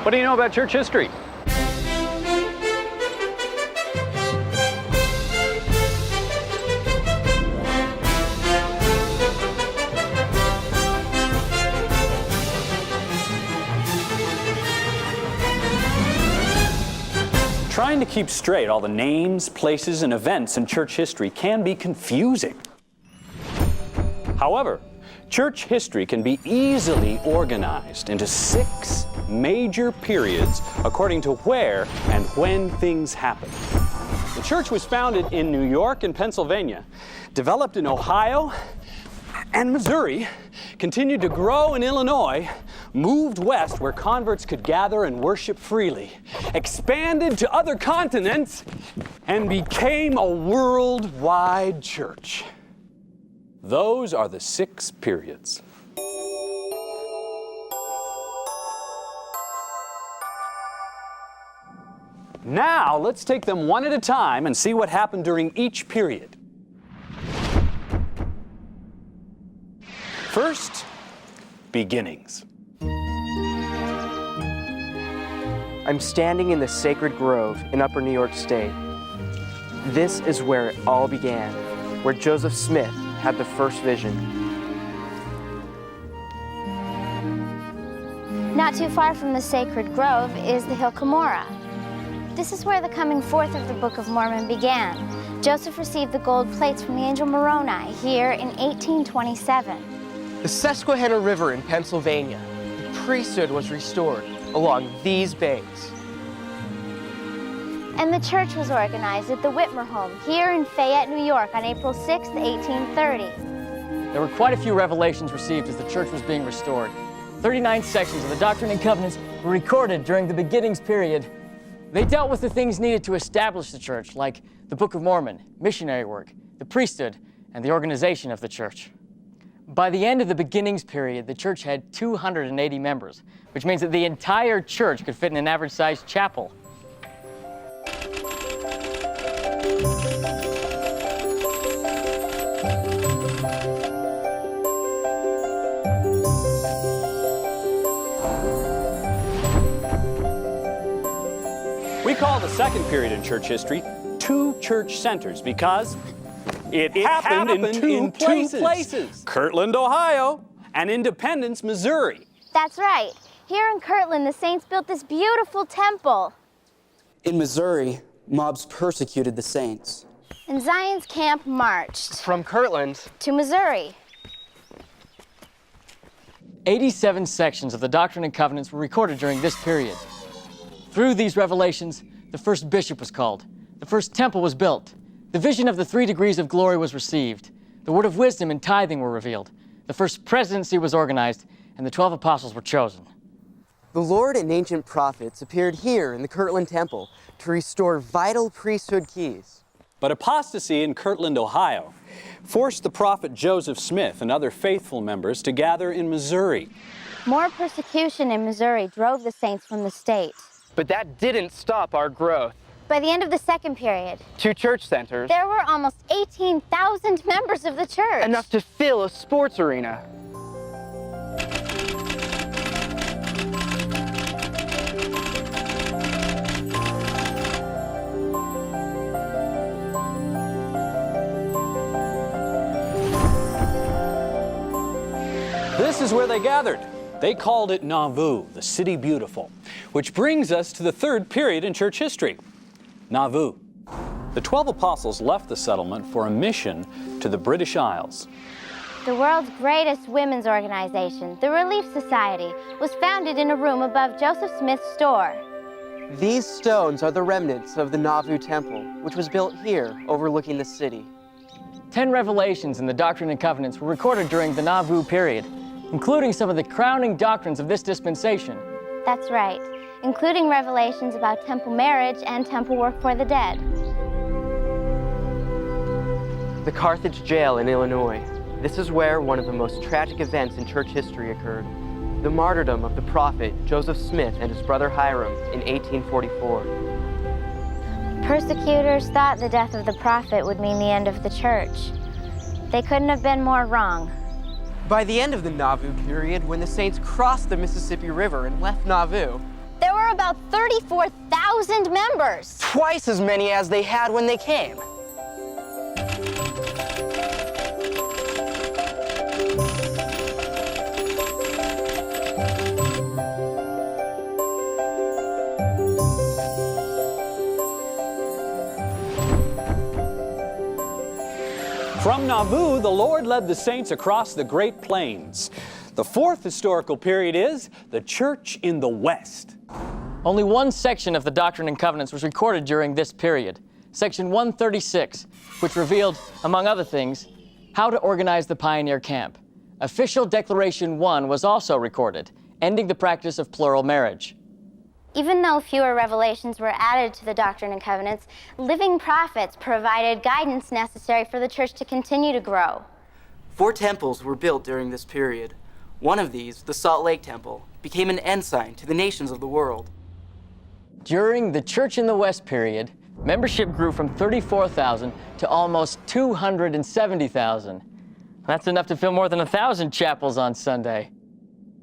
What do you know about church history? Trying to keep straight all the names, places, and events in church history can be confusing. However, church history can be easily organized into 6 major periods according to where and when things happened. The church was founded in New York and Pennsylvania, developed in Ohio and Missouri, continued to grow in Illinois, moved west where converts could gather and worship freely, expanded to other continents, and became a worldwide church. Those are the 6 periods. Now, let's take them one at a time and see what happened during each period. First, beginnings. I'm standing in the sacred grove in Upper New York State. This is where it all began, where Joseph Smith had the first vision. Not too far from the sacred grove is the hill Cumorah. This is where the coming forth of the Book of Mormon began. Joseph received the gold plates from the angel Moroni here in 1827. The Susquehanna River in Pennsylvania, the priesthood was restored along these banks. And the church was organized at the Whitmer home here in Fayette, New York on April 6, 1830. There were quite a few revelations received as the church was being restored. 39 sections of the Doctrine and Covenants were recorded during the beginnings period. They dealt with the things needed to establish the church, like the Book of Mormon, missionary work, the priesthood, and the organization of the church. By the end of the beginnings period, the church had 280 members, which means that the entire church could fit in an average-sized chapel. We call the second period in church history 2 church centers because it happened in two places. Kirtland, Ohio, and Independence, Missouri. That's right. Here in Kirtland, the saints built this beautiful temple. In Missouri, mobs persecuted the saints. And Zion's camp marched From Kirtland to Missouri. 87 sections of the Doctrine and Covenants were recorded during this period. Through these revelations, the first bishop was called, the first temple was built, the vision of the 3 degrees of glory was received, the word of wisdom and tithing were revealed, the first presidency was organized, and the 12 apostles were chosen. the Lord and ancient prophets appeared here in the Kirtland Temple to restore vital priesthood keys. But apostasy in Kirtland, Ohio, forced the prophet Joseph Smith and other faithful members to gather in Missouri. More persecution in Missouri drove the saints from the state. But that didn't stop our growth. By the end of the second period, 2 church centers, there were almost 18,000 members of the church. enough to fill a sports arena. This is where they gathered. They called it Nauvoo, the city beautiful, which brings us to the third period in church history, Nauvoo. The 12 apostles left the settlement for a mission to the British Isles. The world's greatest women's organization, the Relief Society, was founded in a room above Joseph Smith's store. These stones are the remnants of the Nauvoo Temple, which was built here overlooking the city. 10 revelations in the Doctrine and Covenants were recorded during the Nauvoo period, including some of the crowning doctrines of this dispensation. That's right, including revelations about temple marriage and temple work for the dead. The Carthage jail in Illinois. This is where one of the most tragic events in church history occurred. The martyrdom of the prophet Joseph Smith and his brother Hiram in 1844. Persecutors thought the death of the prophet would mean the end of the church. They couldn't have been more wrong. By the end of the Nauvoo period, when the saints crossed the Mississippi River and left Nauvoo, There were were about 34,000 members. Twice as many as they had when they came. From Nauvoo, the Lord led the saints across the Great Plains. The fourth historical period is the Church in the West. Only one section of the Doctrine and Covenants was recorded during this period, Section 136, which revealed, among other things, how to organize the pioneer camp. Official Declaration 1 was also recorded, ending the practice of plural marriage. Even though fewer revelations were added to the Doctrine and Covenants, living prophets provided guidance necessary for the church to continue to grow. 4 temples were built during this period. One of these, the Salt Lake Temple, became an ensign to the nations of the world. During the Church in the West period, membership grew from 34,000 to almost 270,000. That's enough to fill more than 1,000 chapels on Sunday.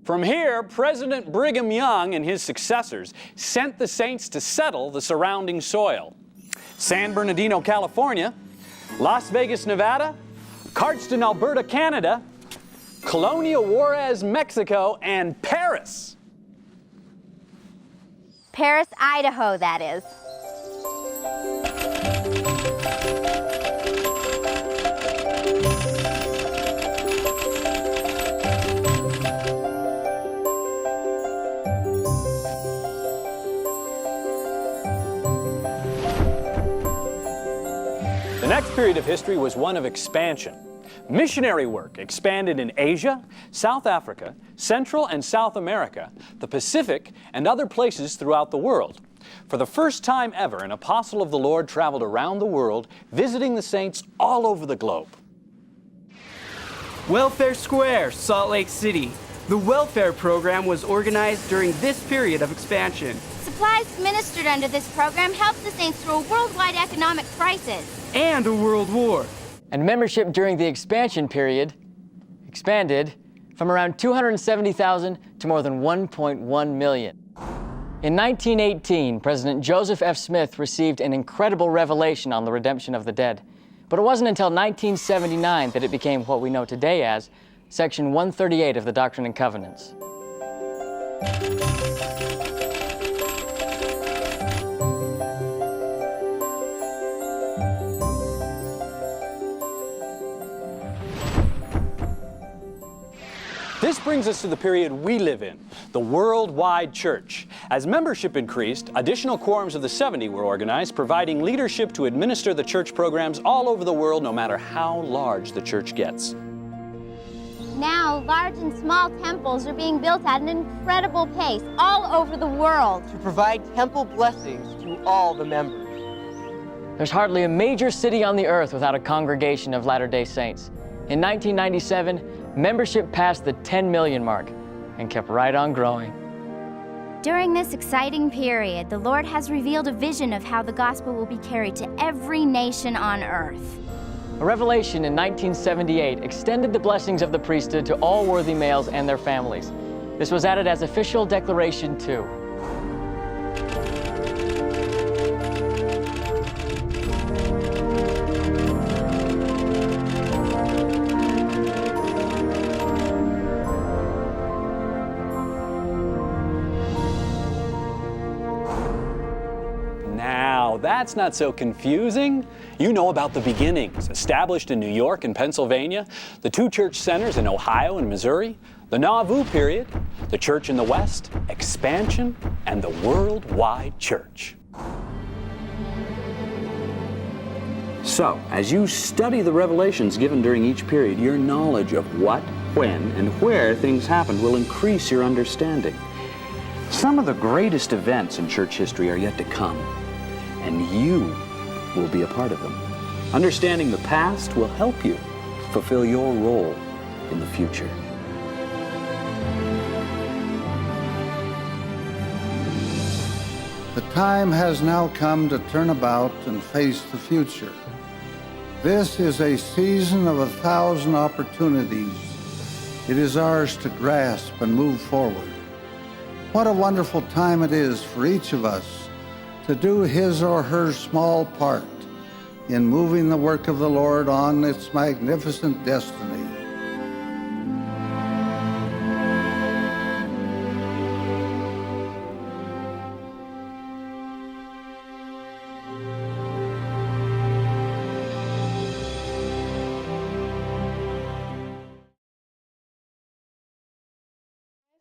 From here, President Brigham Young and his successors sent the saints to settle the surrounding soil. San Bernardino, California, Las Vegas, Nevada, Cardston, Alberta, Canada, Colonia Juarez, Mexico, and Paris. Paris, Idaho, that is. The next period of history was one of expansion. Missionary work expanded in Asia, South Africa, Central and South America, the Pacific, and other places throughout the world. For the first time ever, an apostle of the Lord traveled around the world, visiting the saints all over the globe. Welfare Square, Salt Lake City. The welfare program was organized during this period of expansion. Supplies administered under this program helped the saints through a worldwide economic crisis. And a world war. And membership during the expansion period expanded from around 270,000 to more than 1.1 million. In 1918, President Joseph F. Smith received an incredible revelation on the redemption of the dead. But it wasn't until 1979 that it became what we know today as Section 138 of the Doctrine and Covenants. This brings us to the period we live in, the worldwide church. As membership increased, additional quorums of the 70 were organized, providing leadership to administer the church programs all over the world, no matter how large the church gets. Now, large and small temples are being built at an incredible pace all over the world. To provide temple blessings to all the members. There's hardly a major city on the earth without a congregation of Latter-day Saints. In 1997, membership passed the 10 million mark and kept right on growing. During this exciting period, the Lord has revealed a vision of how the gospel will be carried to every nation on earth. A revelation in 1978 extended the blessings of the priesthood to all worthy males and their families. This was added as Official Declaration 2. That's not so confusing. You know about the beginnings, established in New York and Pennsylvania, the 2 church centers in Ohio and Missouri, the Nauvoo period, the Church in the West, expansion, and the worldwide church. So, as you study the revelations given during each period, your knowledge of what, when, and where things happened will increase your understanding. Some of the greatest events in church history are yet to come, and you will be a part of them. Understanding the past will help you fulfill your role in the future. The time has now come to turn about and face the future. This is a season of 1,000 opportunities. It is ours to grasp and move forward. What a wonderful time it is for each of us to do his or her small part in moving the work of the Lord on its magnificent destiny.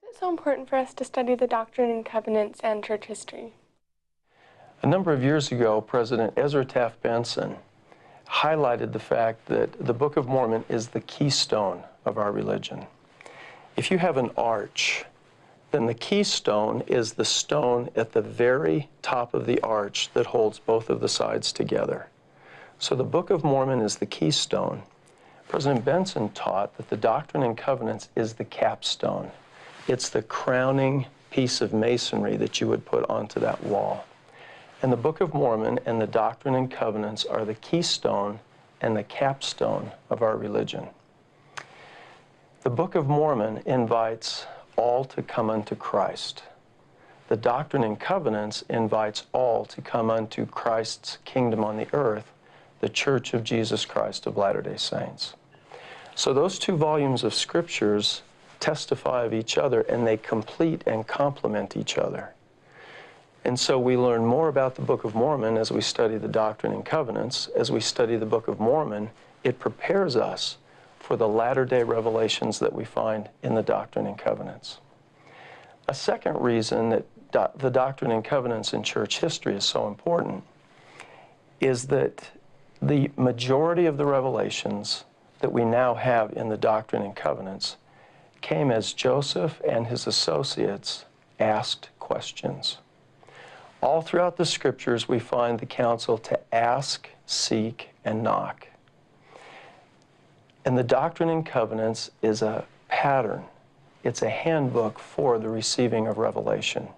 It's so important for us to study the Doctrine and Covenants and church history. A number of years ago, President Ezra Taft Bension highlighted the fact that the Book of Mormon is the keystone of our religion. If you have an arch, then the keystone is the stone at the very top of the arch that holds both of the sides together. So the Book of Mormon is the keystone. President Bension taught that the Doctrine and Covenants is the capstone. It's the crowning piece of masonry that you would put onto that wall. And the Book of Mormon and the Doctrine and Covenants are the keystone and the capstone of our religion. The Book of Mormon invites all to come unto Christ. The Doctrine and Covenants invites all to come unto Christ's kingdom on the earth, the Church of Jesus Christ of Latter-day Saints. So those two volumes of scriptures testify of each other, and they complete and complement each other. And so we learn more about the Book of Mormon as we study the Doctrine and Covenants. As we study the Book of Mormon, it prepares us for the latter-day revelations that we find in the Doctrine and Covenants. A second reason that the Doctrine and Covenants in church history is so important is that the majority of the revelations that we now have in the Doctrine and Covenants came as Joseph and his associates asked questions. All throughout the scriptures, we find the counsel to ask, seek, and knock. And the Doctrine and Covenants is a pattern. It's a handbook for the receiving of revelation.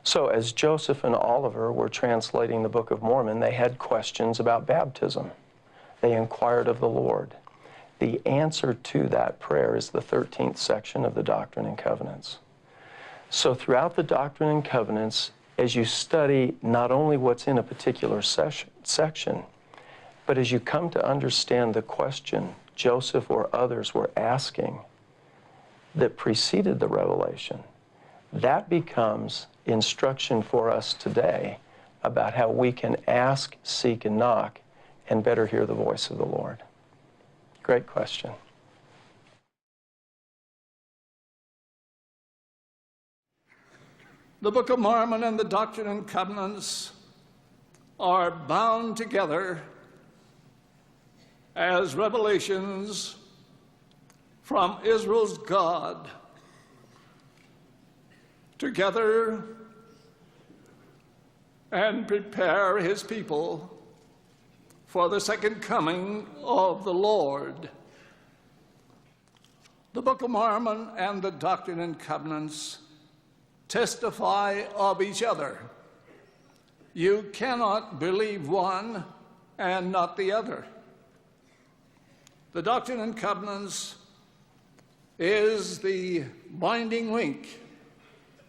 So as Joseph and Oliver were translating the Book of Mormon, they had questions about baptism. They inquired of the Lord. The answer to that prayer is the 13th section of the Doctrine and Covenants. So throughout the Doctrine and Covenants, as you study not only what's in a particular section, but as you come to understand the question Joseph or others were asking that preceded the revelation, that becomes instruction for us today about how we can ask, seek, and knock and better hear the voice of the Lord. Great question. The Book of Mormon and the Doctrine and Covenants are bound together as revelations from Israel's God, together and prepare his people for the second coming of the Lord. The Book of Mormon and the Doctrine and Covenants testify of each other. You cannot believe one and not the other. The Doctrine and Covenants is the binding link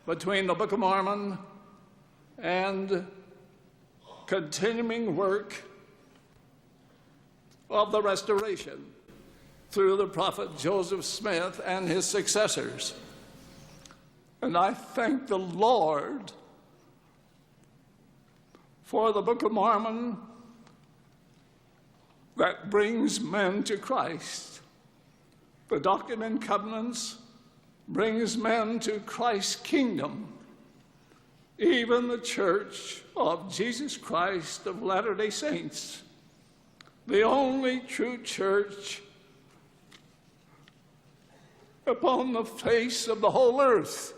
between the Book of Mormon and continuing work of the restoration through the prophet Joseph Smith and his successors. And I thank the Lord for the Book of Mormon that brings men to Christ. The Doctrine and Covenants brings men to Christ's kingdom. Even the Church of Jesus Christ of Latter-day Saints, the only true church upon the face of the whole earth.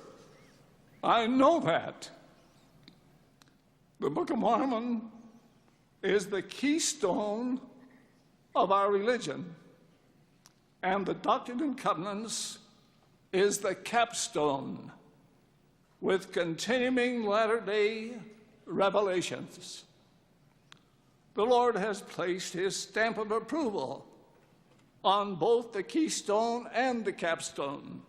I know that. The Book of Mormon is the keystone of our religion, and the Doctrine and Covenants is the capstone with continuing latter-day revelations. The Lord has placed his stamp of approval on both the keystone and the capstone.